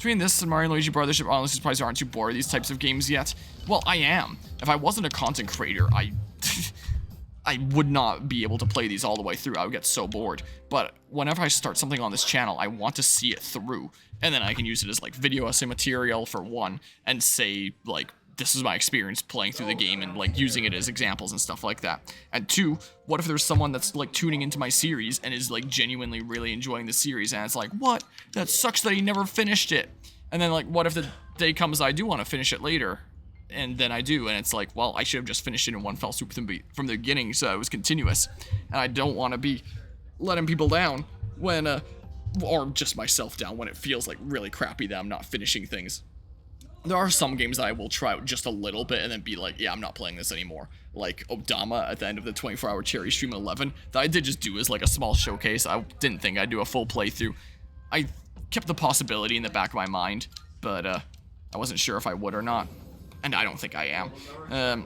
Between this and Mario & Luigi Brothers, honestly surprised you aren't too bored of these types of games yet. Well, I am. If I wasn't a content creator, I would not be able to play these all the way through. I would get so bored. But whenever I start something on this channel, I want to see it through. And then I can use it as like video essay material for one, and say like, this is my experience playing through the game and like using it as examples and stuff like that. And two, what if there's someone that's like tuning into my series and is like genuinely really enjoying the series and it's like, what? That sucks that he never finished it. And then like, what if the day comes I do want to finish it later? And then I do, and it's like, well, I should have just finished it in one fell swoop from the beginning, so it was continuous. And I don't want to be letting people down when, or just myself down when it feels like really crappy that I'm not finishing things. There are some games that I will try out just a little bit and then be like, yeah, I'm not playing this anymore. Like Odama at the end of the 24-hour cherry stream 11, that I did just do as like a small showcase. I didn't think I'd do a full playthrough. I kept the possibility in the back of my mind, but I wasn't sure if I would or not. And I don't think I am. And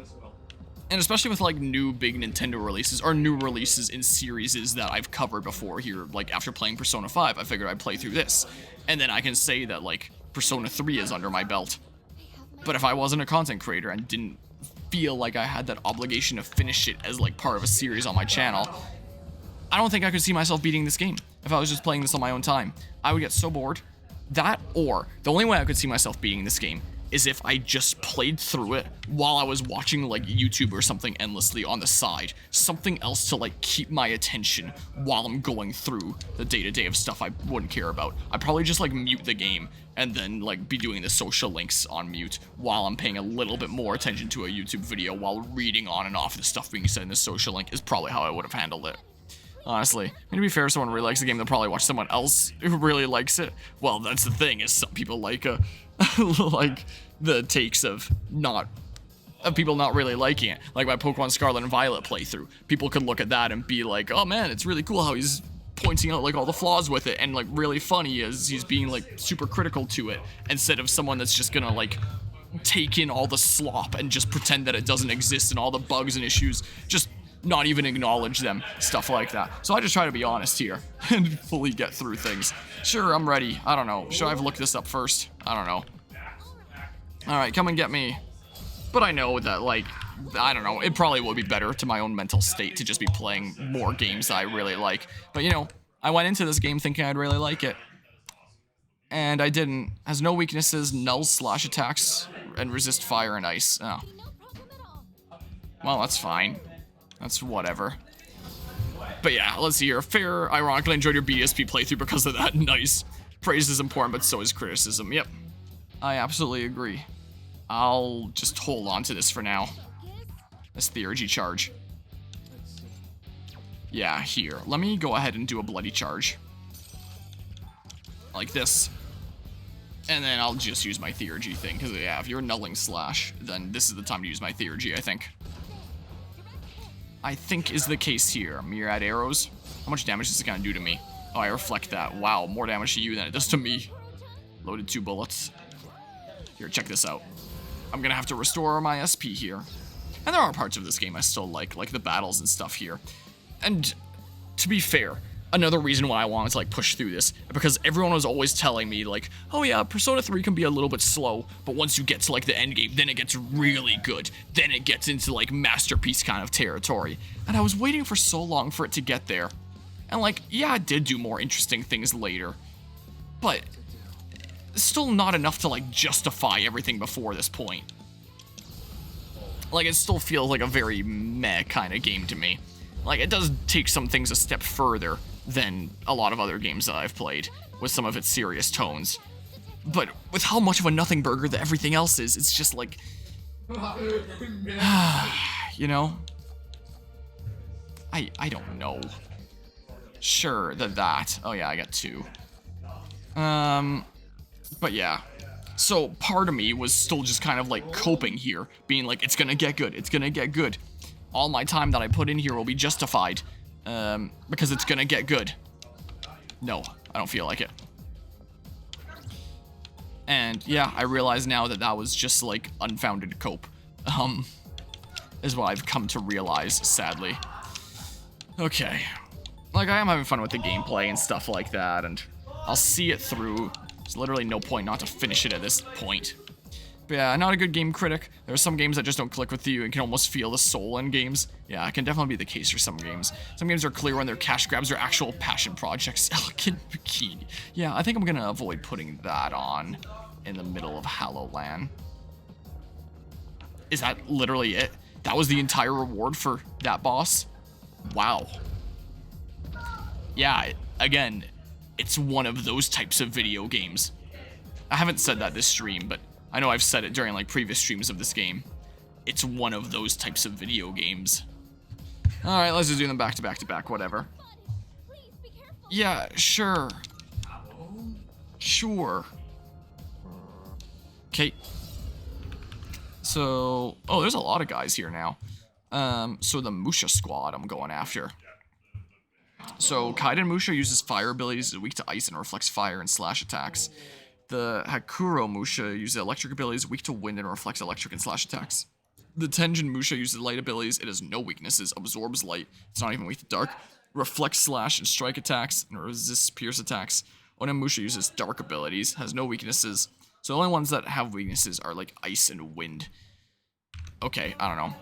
especially with like new big Nintendo releases or new releases in series that I've covered before here, like after playing Persona 5, I figured I'd play through this. And then I can say that like Persona 3 is under my belt. But if I wasn't a content creator and didn't feel like I had that obligation to finish it as like part of a series on my channel, I don't think I could see myself beating this game if I was just playing this on my own time. I would get so bored. That, or the only way I could see myself beating this game is if I just played through it while I was watching like YouTube or something endlessly on the side. Something else to like keep my attention while I'm going through the day-to-day of stuff I wouldn't care about. I'd probably just like mute the game and then like be doing the social links on mute while I'm paying a little bit more attention to a YouTube video while reading on and off the stuff being said in the social link is probably how I would have handled it. Honestly, I mean, to be fair, if someone really likes the game, they'll probably watch someone else who really likes it. Well, that's the thing, is some people like like the takes of people not really liking it. Like my Pokemon Scarlet and Violet playthrough. People could look at that and be like, oh man, it's really cool how he's pointing out like all the flaws with it, and like really funny as he's being like super critical to it, instead of someone that's just gonna like take in all the slop and just pretend that it doesn't exist and all the bugs and issues, just not even acknowledge them, stuff like that. So I just try to be honest here and fully get through things. Sure, I'm ready. I don't know. Should I have looked this up first? I don't know. Alright, come and get me. But I know that, like, I don't know, it probably would be better to my own mental state to just be playing more games that I really like. But, you know, I went into this game thinking I'd really like it. And I didn't. Has no weaknesses, null slash attacks, and resist fire and ice. Oh. Well, that's fine. That's whatever. But yeah, let's see here. Fair, ironically enjoyed your BSP playthrough because of that. Nice. Praise is important, but so is criticism. Yep. I absolutely agree. I'll just hold on to this for now. This theurgy charge. Yeah, here. Let me go ahead and do a bloody charge. Like this. And then I'll just use my theurgy thing, because yeah, if you're nulling slash, then this is the time to use my theurgy, I think. I think is the case here. Myriad arrows. How much damage is it gonna do to me? Oh, I reflect that. Wow, more damage to you than it does to me. Loaded 2 bullets. Here, check this out. I'm gonna have to restore my SP here. And there are parts of this game I still like the battles and stuff here. And to be fair, another reason why I wanted to like push through this, because everyone was always telling me like, oh yeah, Persona 3 can be a little bit slow, but once you get to like the end game, then it gets really good. Then it gets into like masterpiece kind of territory. And I was waiting for so long for it to get there. And like, yeah, it did do more interesting things later, but still not enough to like justify everything before this point. Like, it still feels like a very meh kind of game to me. Like, it does take some things a step further than a lot of other games that I've played, with some of its serious tones. But with how much of a nothing burger that everything else is, it's just like... you know? I don't know. Sure, that. Oh yeah, I got 2. But yeah. So part of me was still just kind of like coping here, being like, it's gonna get good, it's gonna get good. All my time that I put in here will be justified, because it's gonna get good. No, I don't feel like it. And yeah, I realize now that that was just like unfounded cope, is what I've come to realize, sadly. Okay. Like, I am having fun with the gameplay and stuff like that, and I'll see it through There's literally no point not to finish it at this point. But yeah, not a good game critic. There are some games that just don't click with you and can almost feel the soul in games. Yeah, it can definitely be the case for some games. Some games are clear when their cash grabs are actual passion projects. Elegant Bikini. Yeah, I think I'm gonna avoid putting that on in the middle of HallowLAN. Is that literally it? That was the entire reward for that boss? Wow. Yeah, again, it's one of those types of video games. I haven't said that this stream, but I know I've said it during like previous streams of this game. It's one of those types of video games. Alright, let's just do them back to back to back, whatever. Yeah, sure. Sure. Okay. So, oh, there's a lot of guys here now. So the Musha squad I'm going after. So Kaiden Musha uses fire abilities, is weak to ice and reflects fire and slash attacks. The Hakuro Musha uses electric abilities, weak to wind and reflects electric and slash attacks. The Tenjin Musha uses light abilities, it has no weaknesses, absorbs light, it's not even weak to dark, reflects slash and strike attacks, and resists pierce attacks. Onen Musha uses dark abilities, has no weaknesses, so the only ones that have weaknesses are like ice and wind. Okay, I don't know.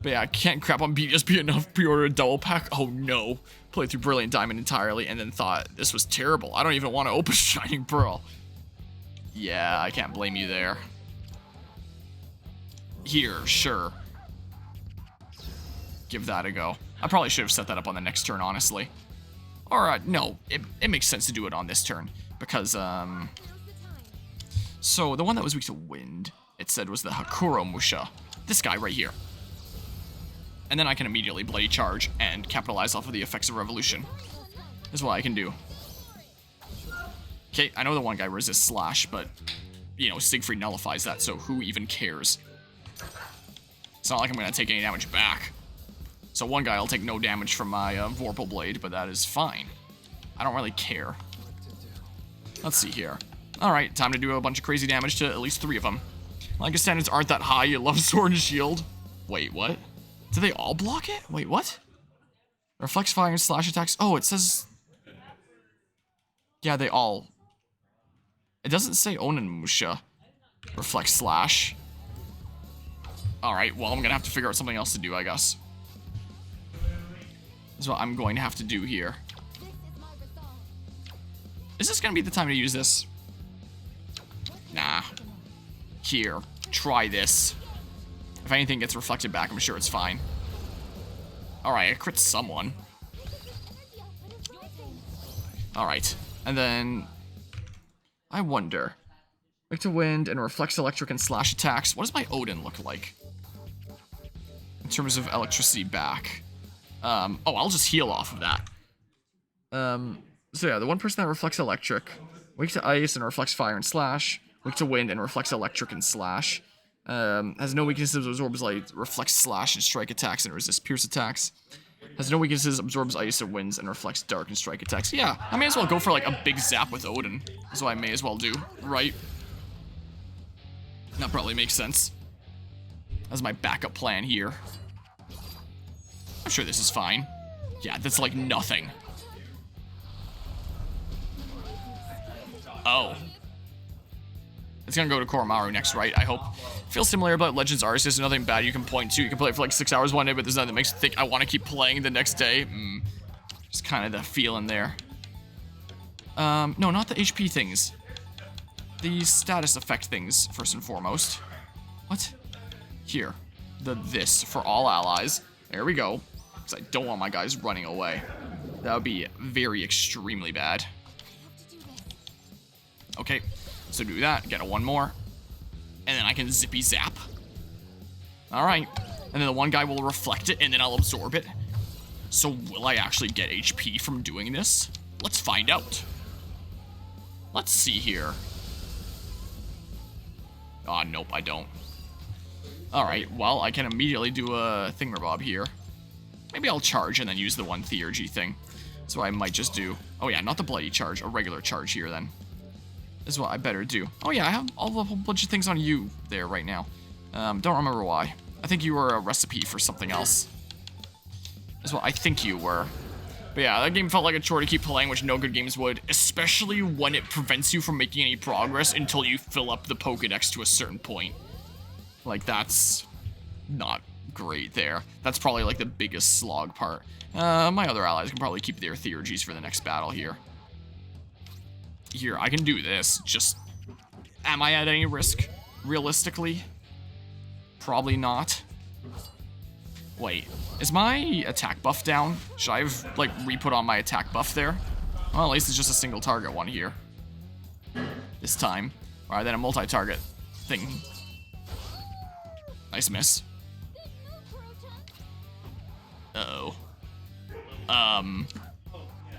But yeah, I can't crap on BSB enough, pre-order a double pack, oh no. Played through Brilliant Diamond entirely and then thought this was terrible, I don't even want to open Shining Pearl. Yeah, I can't blame you there. Here, sure. Give that a go. I probably should have set that up on the next turn, honestly. Or, no, it makes sense to do it on this turn. Because, so, the one that was weak to wind, it said was the Hakuro Musha. This guy right here. And then I can immediately bloody charge and capitalize off of the effects of Revolution. That's what I can do. Okay, I know the one guy resists slash, but, you know, Siegfried nullifies that, so who even cares? It's not like I'm going to take any damage back. So one guy will take no damage from my Vorpal Blade, but that is fine. I don't really care. Let's see here. Alright, time to do a bunch of crazy damage to at least 3 of them. Like his standards aren't that high, you love Sword and Shield. Wait, what? Do they all block it? Wait, what? Reflects fire and slash attacks. Oh, it says... Yeah, they all... It doesn't say Onen Musha. Reflects slash. Alright, well, I'm gonna have to figure out something else to do, I guess. That's what I'm going to have to do here. Is this gonna be the time to use this? Nah. Here, try this. If anything gets reflected back, I'm sure it's fine. Alright, I crit someone. Alright, and then... I wonder. Weak to wind and reflects electric and slash attacks. What does my Odin look like? In terms of electricity back. Oh, I'll just heal off of that. So yeah, the one person that reflects electric. Weak to ice and reflects fire and slash. Weak to wind and reflects electric and slash. Has no weaknesses, absorbs light, reflects slash and strike attacks and resists pierce attacks. Has no weaknesses, absorbs ice and winds, and reflects dark and strike attacks. Yeah, I may as well go for like a big zap with Odin. That's what I may as well do, right? That probably makes sense. That's my backup plan here. I'm sure this is fine. Yeah, that's like nothing. Oh. It's gonna go to Koromaru next, right? I hope. Feels similar about Legends Arceus. There's nothing bad you can point to. You can play it for like 6 hours one day, but there's nothing that makes you think I want to keep playing the next day. Just kind of the feeling there. No, not the HP things. The status effect things, first and foremost. What? Here. This for all allies. There we go. Because I don't want my guys running away. That would be very extremely bad. Okay. So do that, get a 1 more, and then I can zippy zap. Alright, and then the one guy will reflect it, and then I'll absorb it. So will I actually get HP from doing this? Let's find out. Let's see here. Ah, nope, I don't. Alright, well, I can immediately do a thingamabob here. Maybe I'll charge and then use the one Theurgy thing. So I might just do... Oh yeah, not the bloody charge, a regular charge here then. Is what I better do. Oh yeah, I have a whole bunch of things on you there right now. Don't remember why. I think you were a recipe for something else. Is what I think you were. But yeah, that game felt like a chore to keep playing, which no good games would, especially when it prevents you from making any progress until you fill up the Pokédex to a certain point. Like, that's not great there. That's probably like the biggest slog part. My other allies can probably keep their Theurgies for the next battle here. Here, I can do this, just... Am I at any risk, realistically? Probably not. Wait, is my attack buff down? Should I have, like, re-put on my attack buff there? Well, at least it's just a single target one here. This time. Alright, then a multi-target thing. Nice miss. Uh-oh.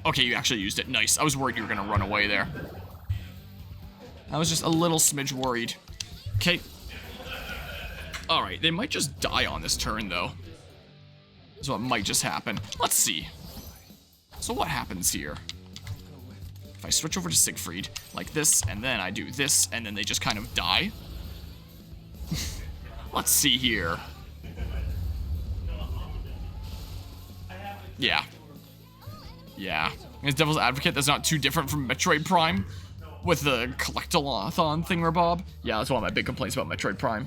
Okay, you actually used it. Nice. I was worried you were gonna run away there. I was just a little smidge worried. Okay. Alright, they might just die on this turn, though. So it might just happen. Let's see. So what happens here? If I switch over to Siegfried, like this, and then I do this, and then they just kind of die? Let's see here. Yeah. Yeah. As Devil's Advocate, that's not too different from Metroid Prime. With the Collectathon thingamabob. Yeah, that's one of my big complaints about Metroid Prime.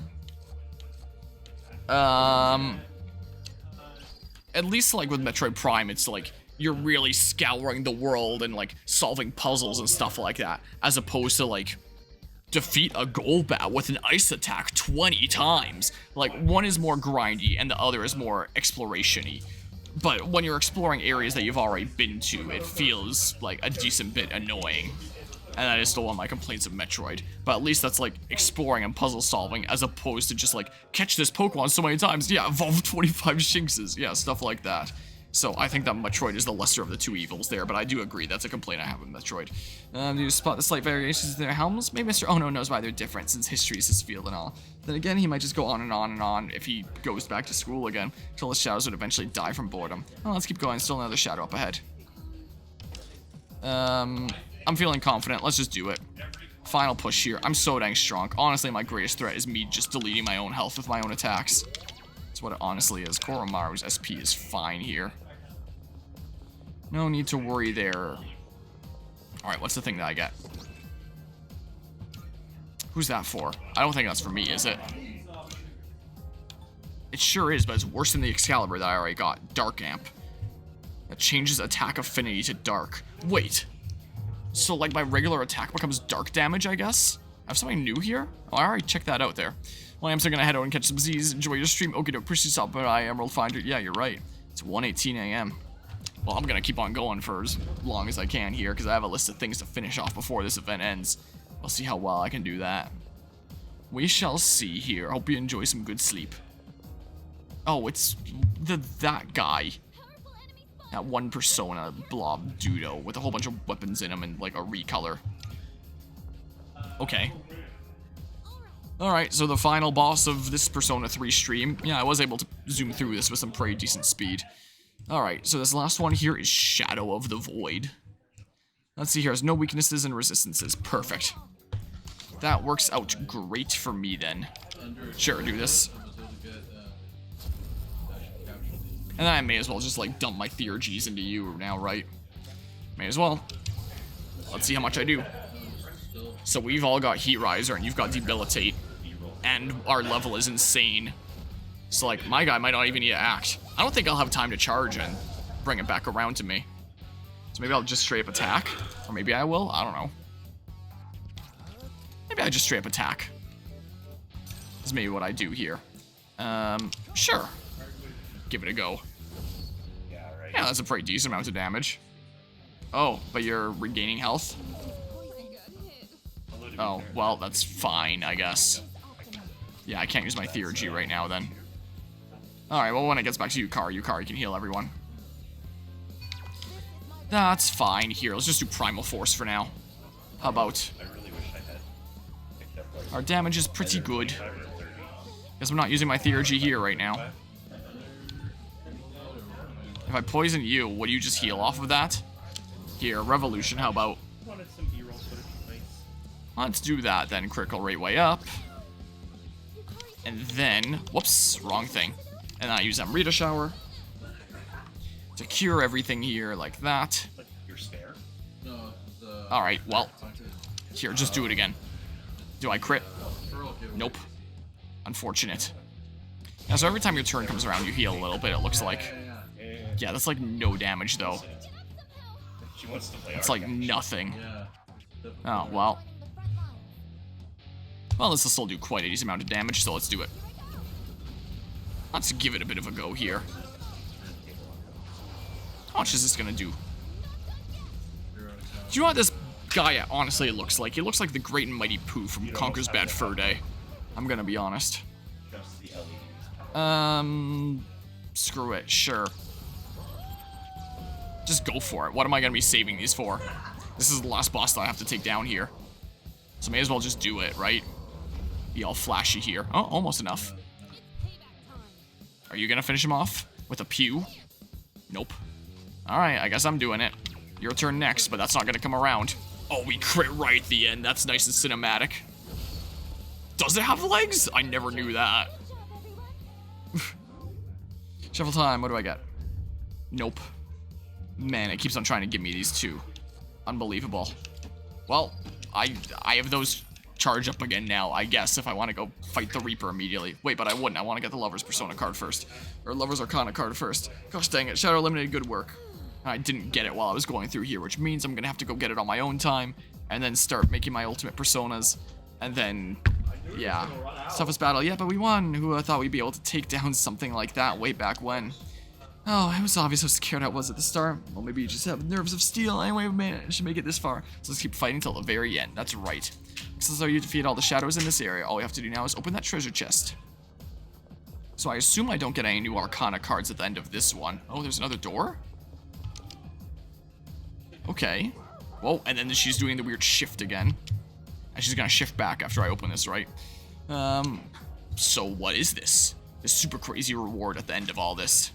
At least, like, with Metroid Prime, it's like, you're really scouring the world and, like, solving puzzles and stuff like that. As opposed to, like, defeat a Golbat with an ice attack 20 times. Like, one is more grindy and the other is more exploration-y. But when you're exploring areas that you've already been to, it feels like a decent bit annoying. And that is still one of my complaints of Metroid. But at least that's like exploring and puzzle solving as opposed to just like, catch this Pokemon so many times. Yeah, evolve 25 Shinxes. Yeah, stuff like that. So I think that Metroid is the lesser of the two evils there, but I do agree that's a complaint I have with Metroid. Do you spot the slight variations in their helms? Maybe Mr. Ono knows why they're different since history is his field and all. Then again, he might just go on and on and on if he goes back to school again, until his shadows would eventually die from boredom. Well, let's keep going. Still another shadow up ahead. I'm feeling confident. Let's just do it. Final push here. I'm so dang strong. Honestly, my greatest threat is me just deleting my own health with my own attacks. That's what it honestly is. Koromaru's SP is fine here. No need to worry there. Alright, what's the thing that I get? Who's that for? I don't think that's for me, is it? It sure is, but it's worse than the Excalibur that I already got. Dark Amp. That changes attack affinity to dark. Wait. So, like, my regular attack becomes dark damage, I guess? I have something new here? Oh, I already checked that out there. Well, I'm still gonna head out and catch some Z's. Enjoy your stream. Okie doke. Appreciate yourself, but I Emerald Finder. Yeah, you're right. It's 1:18 a.m. Well, I'm gonna keep on going for as long as I can here, because I have a list of things to finish off before this event ends. We'll see how well I can do that. We shall see here. Hope you enjoy some good sleep. Oh, it's that guy. That one persona blob dudo with a whole bunch of weapons in him and like a recolor. Okay. Alright, so the final boss of this Persona 3 stream. Yeah, I was able to zoom through this with some pretty decent speed. Alright, so this last one here is Shadow of the Void. Let's see here, it has no weaknesses and resistances. Perfect. That works out great for me then. Sure, do this. And then I may as well just like dump my Theurgies into you now, right? May as well. Let's see how much I do. So we've all got Heat Riser and you've got Debilitate. And our level is insane. So like, my guy might not even need to act. I don't think I'll have time to charge and bring it back around to me. So maybe I'll just straight up attack. Or maybe I will, I don't know. Maybe I just straight up attack. That's maybe what I do here. Sure. Give it a go. Yeah, that's a pretty decent amount of damage. Oh, but you're regaining health? Oh, well, that's fine, I guess. Yeah, I can't use my Theurgy right now, then. Alright, well, when it gets back to Yukari can heal everyone. That's fine. Here, let's just do Primal Force for now. How about? Our damage is pretty good. Guess I'm not using my Theurgy here right now. If I poison you, would you just heal off of that? Here, Revolution, how about? Let's do that then. Critical rate way up. And then, whoops, wrong thing. And then I use Amrita Shower to cure everything here like that. Like your spare? No, the... Alright, well. Here, just do it again. Do I crit? Nope. Unfortunate. Now, so every time your turn comes around, you heal a little bit, it looks like. Yeah, that's like no damage, though. She wants to play It's like nothing. Yeah. Oh, well. Well, this will still do quite a decent amount of damage, so let's do it. Let's give it a bit of a go here. How much is this gonna do? Do you know what this guy honestly looks like? He looks like the great and mighty Pooh from Conker's Bad Fur Day. I'm gonna be honest. Just the LEDs. Screw it, sure. Just go for it. What am I gonna be saving these for? This is the last boss that I have to take down here. So may as well just do it, right? Be all flashy here. Oh, almost enough. Are you gonna finish him off with a pew? Nope. Alright, I guess I'm doing it. Your turn next, but that's not gonna come around. Oh, we crit right at the end. That's nice and cinematic. Does it have legs? I never knew that. Shuffle time, what do I get? Nope. Man, it keeps on trying to give me these two. Unbelievable. Well, I have those charge up again now, I guess, if I want to go fight the Reaper immediately. Wait, but I wouldn't. I want to get the Lover's Persona card first. Or Lover's Arcana card first. Gosh dang it, Shadow eliminated good work. I didn't get it while I was going through here, which means I'm going to have to go get it on my own time, and then start making my ultimate personas, and then, yeah. Toughest battle, yeah, but we won. Who thought we'd be able to take down something like that way back when? Oh, it was obvious how scared I was at the start. Well, maybe you just have nerves of steel. Anyway, we managed to make it this far, so let's keep fighting till the very end. That's right. Since though you defeat all the shadows in this area, all we have to do now is open that treasure chest. So I assume I don't get any new Arcana cards at the end of this one. Oh, there's another door? Okay. Whoa, and then she's doing the weird shift again. And she's gonna shift back after I open this, right? So what is this? This super crazy reward at the end of all this.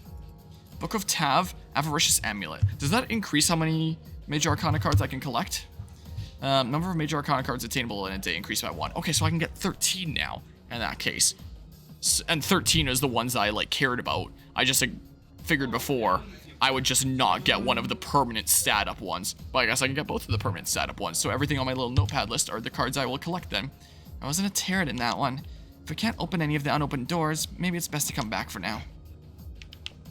Book of Tav, Avaricious Amulet. Does that increase how many Major Arcana cards I can collect? Number of Major Arcana cards attainable in a day increased by 1. Okay, so I can get 13 now, in that case. And 13 is the ones I, like, cared about. I just figured before I would just not get one of the permanent stat-up ones. But I guess I can get both of the permanent stat-up ones, so everything on my little notepad list are the cards I will collect then. I wasn't a Tarot in that one. If we can't open any of the unopened doors, maybe it's best to come back for now.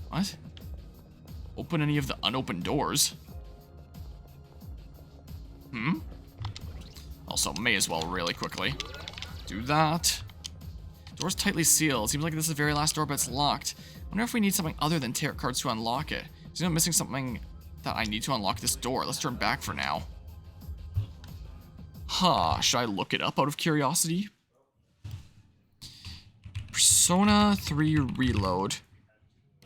What? Open any of the unopened doors? Also, may as well really quickly do that. Door's tightly sealed. Seems like this is the very last door, but it's locked. Wonder if we need something other than tarot cards to unlock it. Is I'm missing something that I need to unlock this door? Let's turn back for now. Huh, should I look it up out of curiosity? Persona 3 Reload.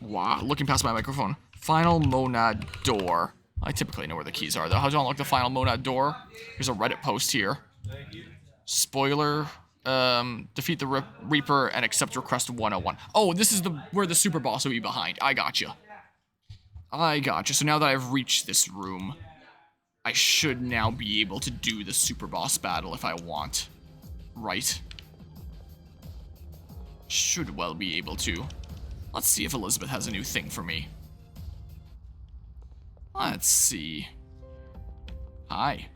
Wow, looking past my microphone. Final Monad Door. I typically know where the keys are, though. How do I unlock the Final Monad Door? Here's a Reddit post here. Spoiler. Defeat the Reaper and accept request 101. Oh, this is where the super boss will be behind. I gotcha. I gotcha. So now that I've reached this room, I should now be able to do the super boss battle if I want. Right? Should well be able to. Let's see if Elizabeth has a new thing for me. Let's see. Hi.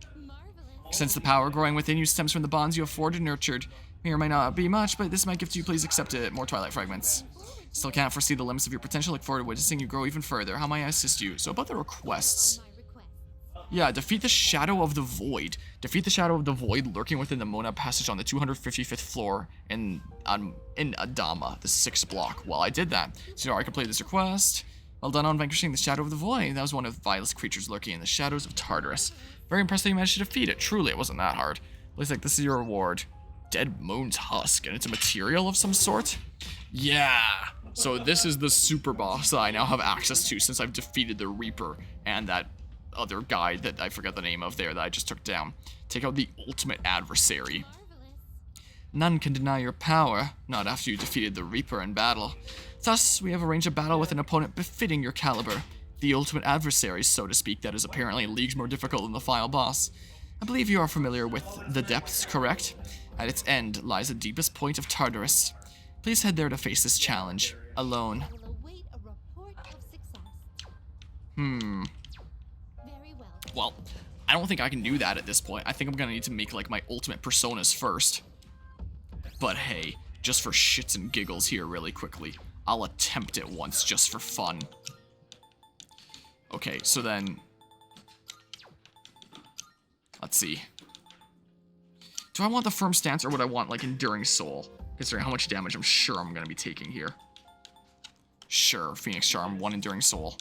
Since the power growing within you stems from the bonds you have forged and nurtured, may or may not be much, but this might give to you, please accept it. More Twilight Fragments. Still can't foresee the limits of your potential. Look forward to witnessing you grow even further. How may I assist you? So about the requests. Yeah, defeat the Shadow of the Void. Defeat the Shadow of the Void lurking within the Mona passage on the 255th floor in Adama, the 6th block. Well, I did that. So now I complete this request. Well done on vanquishing the Shadow of the Void. That was one of the vilest creatures lurking in the shadows of Tartarus. Very impressed that you managed to defeat it. Truly, it wasn't that hard. Looks like this is your reward. Dead Moon's Husk, and it's a material of some sort? Yeah! So this is the super boss that I now have access to since I've defeated the Reaper and that other guy that I forgot the name of there that I just took down. Take out the ultimate adversary. None can deny your power, not after you defeated the Reaper in battle. Thus, we have arranged a battle with an opponent befitting your caliber. The ultimate adversary, so to speak, that is apparently leagues more difficult than the final boss. I believe you are familiar with the depths, correct? At its end lies the deepest point of Tartarus. Please head there to face this challenge, alone. Very well. Well, I don't think I can do that at this point. I think I'm gonna need to make, like, my ultimate personas first. But hey, just for shits and giggles here really quickly, I'll attempt it once just for fun. Okay, so then... Let's see. Do I want the firm stance or would I want, like, enduring soul? Considering how much damage I'm sure I'm gonna be taking here. Sure, Phoenix Charm, 1 enduring soul.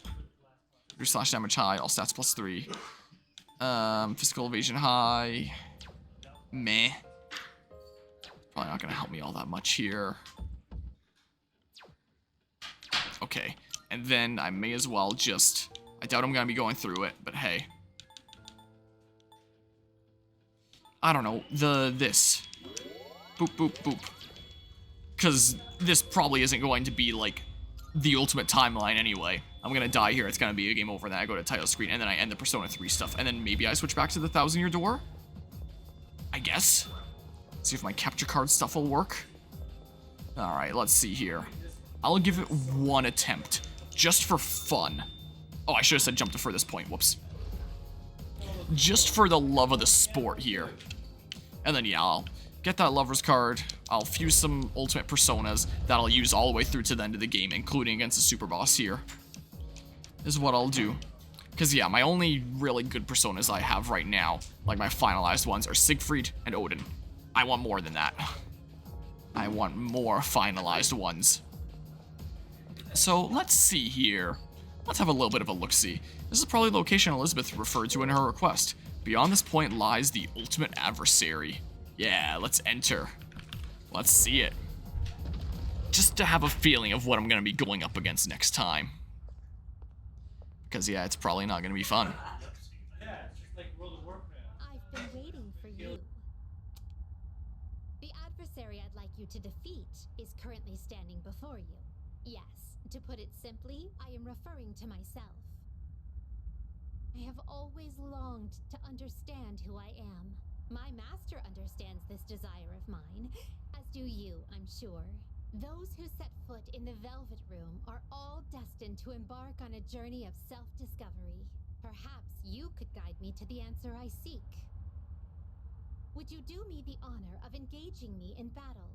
Your slash damage high, all stats +3. Physical evasion high. Meh. Probably not gonna help me all that much here. Okay, and then I may as well just... I doubt I'm gonna be going through it, but hey. I don't know, this. Boop, boop, boop. Because this probably isn't going to be, like, the ultimate timeline anyway. I'm gonna die here, it's gonna be a game over, and then I go to title screen, and then I end the Persona 3 stuff, and then maybe I switch back to the 1,000-year door? I guess? See if my capture card stuff will work. Alright, let's see here. I'll give it 1 attempt, just for fun. Oh, I should have said jump to furthest point, whoops. Just for the love of the sport here. And then, yeah, I'll get that lover's card, I'll fuse some ultimate personas that I'll use all the way through to the end of the game, including against the super boss here. Is what I'll do. Because, yeah, my only really good personas I have right now, like my finalized ones, are Siegfried and Odin. I want more than that. I want more finalized ones. So, let's see here. Let's have a little bit of a look-see. This is probably the location Elizabeth referred to in her request. Beyond this point lies the ultimate adversary. Yeah, let's enter. Let's see it. Just to have a feeling of what I'm going to be going up against next time. Because, yeah, it's probably not going to be fun. I've been waiting for you. The adversary I'd like you to defeat is currently standing before you. Yes, to put it simply, I am referring to myself. I have always longed to understand who I am. My master understands this desire of mine, as do you, I'm sure. Those who set foot in the Velvet Room are all destined to embark on a journey of self-discovery. Perhaps you could guide me to the answer I seek. Would you do me the honor of engaging me in battle?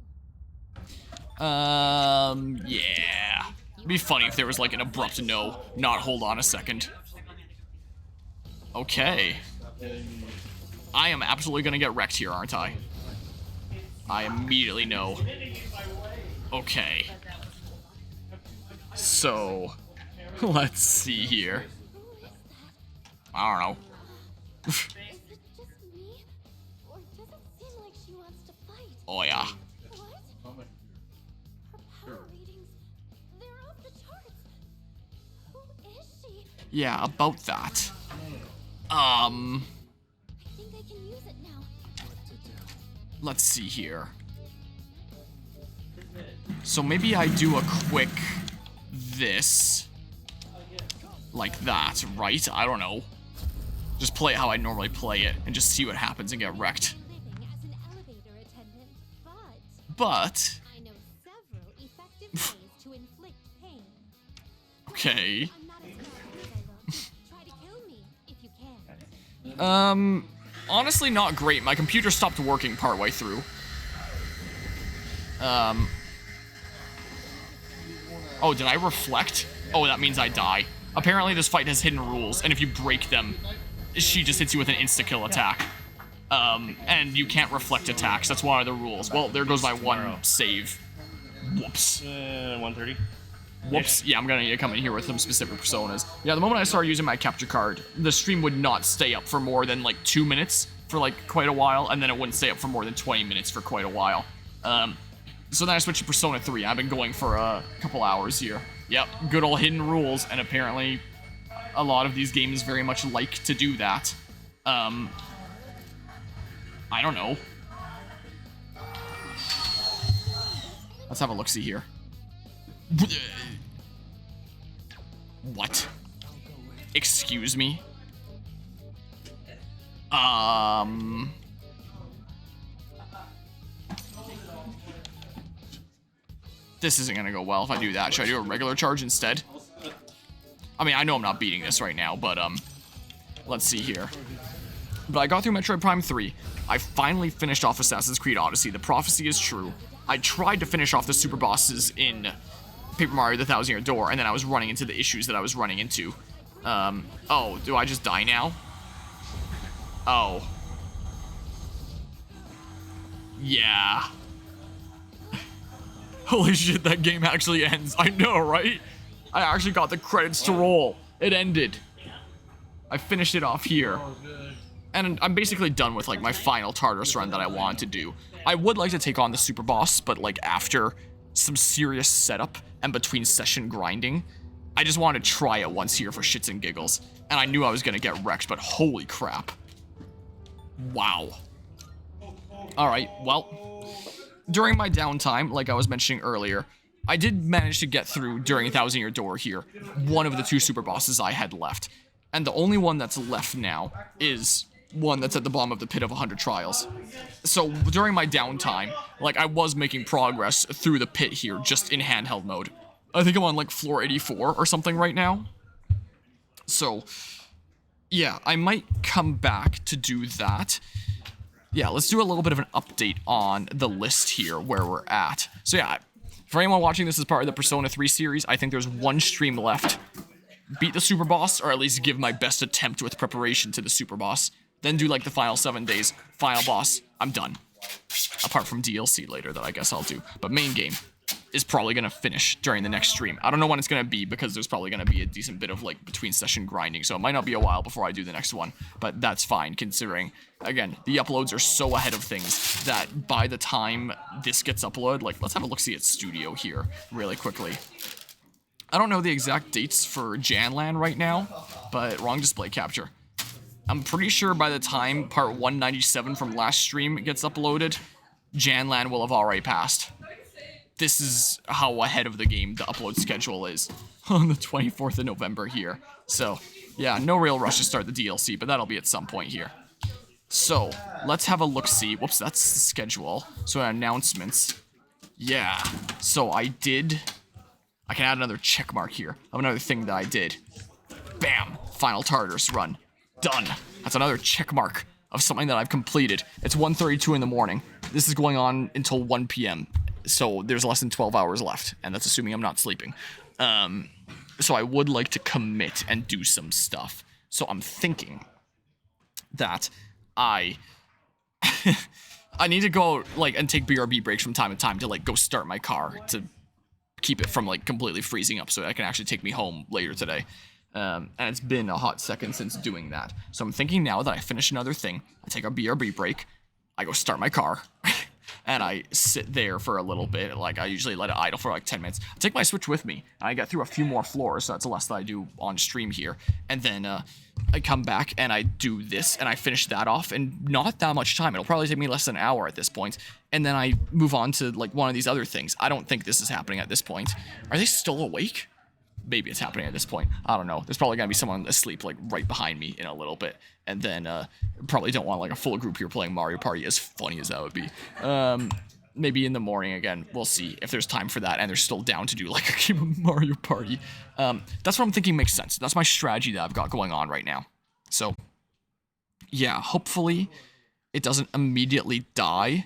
Yeah. It'd be funny if there was like an abrupt no, not hold on a second. Okay. I am absolutely gonna get wrecked here, aren't I? I immediately know. Okay. So, let's see here. I don't know. Is it just me? Or does it seem like she wants to fight? Oh yeah. What? Her power readings, they're off the charts. Who is she? Yeah, about that. I think I can use it now. Let's see here. So maybe I do a quick this. Like that, right? I don't know. Just play it how I normally play it and just see what happens and get wrecked. Living as an elevator attendant, But I know several effective ways to inflict pain. okay. I'm not as powerful as I look. Try to kill me if you can. Honestly not great. My computer stopped working partway through. Oh, did I reflect? Oh, that means I die. Apparently this fight has hidden rules, and if you break them, she just hits you with an insta-kill attack. And you can't reflect attacks. That's one of the rules. Well, there goes my one save. Whoops. 130. Whoops. Yeah, I'm gonna need to come in here with some specific personas. Yeah, the moment I started using my capture card, the stream would not stay up for more than like 2 minutes for like quite a while, and then it wouldn't stay up for more than 20 minutes for quite a while. So then I switched to Persona 3. I've been going for a couple hours here. Yep, good old hidden rules, and apparently a lot of these games very much like to do that. I don't know. Let's have a look-see here. What? Excuse me? This isn't gonna go well if I do that. Should I do a regular charge instead? I mean, I know I'm not beating this right now, but, let's see here. But I got through Metroid Prime 3. I finally finished off Assassin's Creed Odyssey. The prophecy is true. I tried to finish off the super bosses in Paper Mario The Thousand Year Door, and then I was running into the issues that I was running into. Oh, do I just die now? Oh. Yeah. Holy shit, that game actually ends. I know, right? I actually got the credits to roll. It ended. I finished it off here. And I'm basically done with, like, my final Tartarus run that I wanted to do. I would like to take on the super boss, but, like, after some serious setup and between session grinding, I just wanted to try it once here for shits and giggles. And I knew I was gonna get wrecked, but holy crap. Wow. Alright, well, during my downtime, like I was mentioning earlier, I did manage to get through, during Thousand Year Door here, one of the 2 super bosses I had left. And the only one that's left now is one that's at the bottom of the pit of 100 trials. So during my downtime, like, I was making progress through the pit here, just in handheld mode. I think I'm on, like, floor 84 or something right now. So, yeah, I might come back to do that. Yeah, let's do a little bit of an update on the list here, where we're at. So yeah, for anyone watching this as part of the Persona 3 series, I think there's 1 stream left. Beat the super boss, or at least give my best attempt with preparation to the super boss. Then do, like, the final 7 days. Final boss. I'm done. Apart from DLC later that I guess I'll do. But main game is probably going to finish during the next stream. I don't know when it's going to be, because there's probably going to be a decent bit of, like, between session grinding. So it might not be a while before I do the next one. But that's fine, considering, again, the uploads are so ahead of things that by the time this gets uploaded, like, let's have a look-see at Studio here really quickly. I don't know the exact dates for HallowLAN right now, but wrong display capture. I'm pretty sure by the time part 197 from last stream gets uploaded, HallowLAN will have already passed. This is how ahead of the game the upload schedule is on the 24th of November here. So, yeah, no real rush to start the DLC, but that'll be at some point here. So, let's have a look-see. Whoops, that's the schedule. So, announcements. Yeah, so I can add another check mark here of another thing that I did. Bam! Final Tartarus run. Done. That's another check mark of something that I've completed. It's 1:32 in the morning. This is going on until 1 p.m. So there's less than 12 hours left, and that's assuming I'm not sleeping. So I would like to commit and do some stuff. So I'm thinking that I need to go, like, and take BRB breaks from time to time to, like, go start my car to keep it from, like, completely freezing up so it can actually take me home later today. And it's been a hot second since doing that. So I'm thinking now that I finish another thing, I take a BRB break, I go start my car, and I sit there for a little bit. Like, I usually let it idle for like 10 minutes. I take my Switch with me, and I get through a few more floors, so that's less than I do on stream here. And then I come back and I do this, and I finish that off, and not that much time. It'll probably take me less than an hour at this point. And then I move on to, like, one of these other things. I don't think this is happening at this point. Are they still awake? Maybe it's happening at this point. I don't know. There's probably gonna be someone asleep, like, right behind me in a little bit. And then probably don't want, like, a full group here playing Mario Party, as funny as that would be. Maybe in the morning again. We'll see if there's time for that and they're still down to do, like, a game of Mario Party. That's what I'm thinking makes sense. That's my strategy that I've got going on right now. So, yeah, hopefully it doesn't immediately die